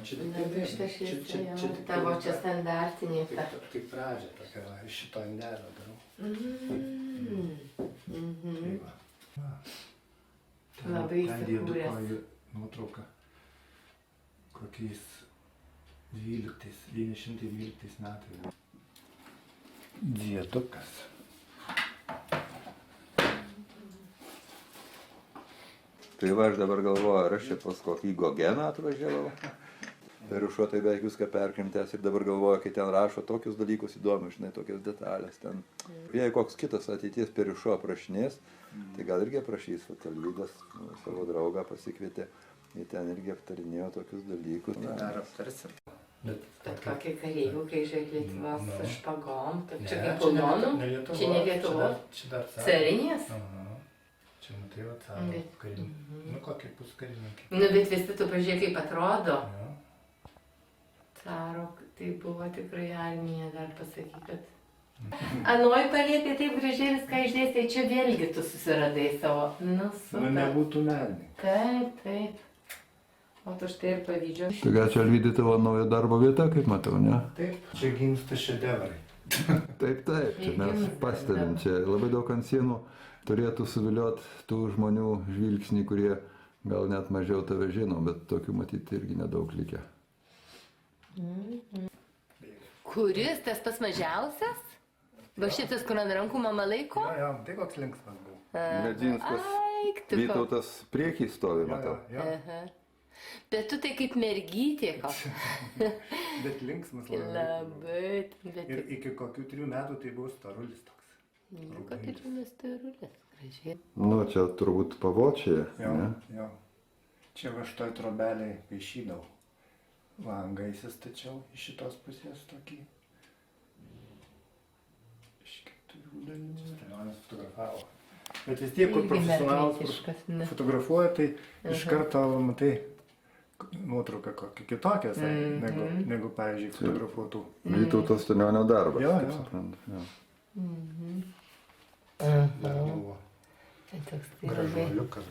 čia tik tai tavo čia standartinė. Tik pradžia tokia, šito indelio darau. Labai įsikūręs. Nuotrauka kokiais 1912 metais. Diedukas. Tai va, aš dabar galvoju, ar aš čia pas kokį Gogeną atvažiavau. Periušo tai beveik viską perkrimtęs ir dabar galvoju, kai ten rašo tokius dalykus įdomius, žinai, tokias detalės ten. Jei koks kitas ateities Periušo aprašinės, tai gal irgi aprašys, Alvydas savo draugą pasikvietė, jie ten irgi aptarinėjo tokius dalykus. Dar aptarsim. Bet kokie kareivių, kai žiūrėk Lietuvos špagom, čia kaip Ulonų, čia ne Lietuvos, carinės. Čia, tai va, caro karininkė. Kokie puskarininkė. Bet vis tik tu pažiūrėk, kaip atrodo. Caro, tai buvo tikrai armija, dar pasakyk, kad... Anoj palėpė taip gražiai viską išdėstė, čia vėlgi tu susiradai savo. Super. Nebūtų menininkai. Taip. O tu štai ir pavydžio. Tai gal čia Alvydai tavo nauja darbo vieta, kaip matau, ne? Taip, čia gimsta šedevrai. Taip, čia mes pastebim, čia labai daug ant sienų turėtų suviliot tų žmonių žvilgsnį, kurie gal net mažiau tave žino, bet tokių matyti irgi nedaug likę. Kuris tas pats mažiausias? Va šitas, kur ant rankų mama laiko? Jo, tai koks linksmas buvo. Medzinskas Vytautas priekį stovi, matau. Bet tu tai kaip mergytė, ko? Bet linksmas labai. Labai. Ir iki kokių 3 metų tai buvo storulis toks. Kokia čia storulis, gražiai. Nu, čia turbūt pavočiai, ne? Jo. Čia va šitoj trobeliai paišydavau. Langą įsistačiau iš šitos pusės tokį. Iš keturių dalių. Stalionis fotografavo. Bet vis tiek, kur profesionalus fotografuoja, tai iš karto, matai, nuotrauka kokia kitokia, negu, pavyzdžiui, fotografuotų. Vytauto Stalionio darbas, Jo, kaip suprantu. Dar buvo Tai toks tai gražuoliukas.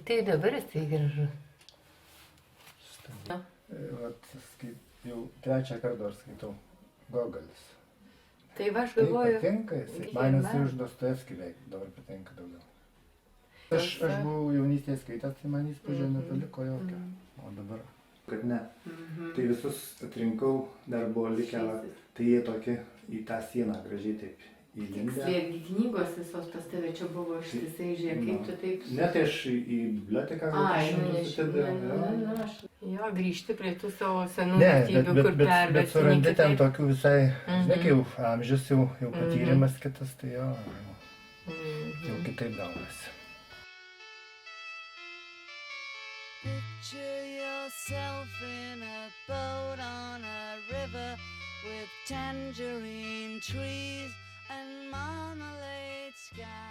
Tai dabar jis tai gražu. Vat, jau 3 kartą dar skaitau Gogolis. Tai va, aš Tai galvoju. patinka jisai. Man jisai už Dostojevskį veik dabar patinka daugiau. Aš buvau jaunystėje skaitęs, tai man įspūdžio nepaliko jokio. O dabar, kad ne. Tai visus atrinkau, dar buvo likę, tai jie tokie į tą sieną gražiai taip įlindę. Tiksliai, knygos visos pas tave čia buvo ištisai, žiūrėk, kaip tu taip... Ne, tai aš į biblioteką Jo, grįžti prie tų savo senų vertybių, kur pervertini. Bet surandi ten tokių visai, žinai, kai jau amžius, jau patyrimas kitas, tai jo, jau kitaip gaunasi. Picture yourself in a boat on a river with tangerine trees and marmalade skies.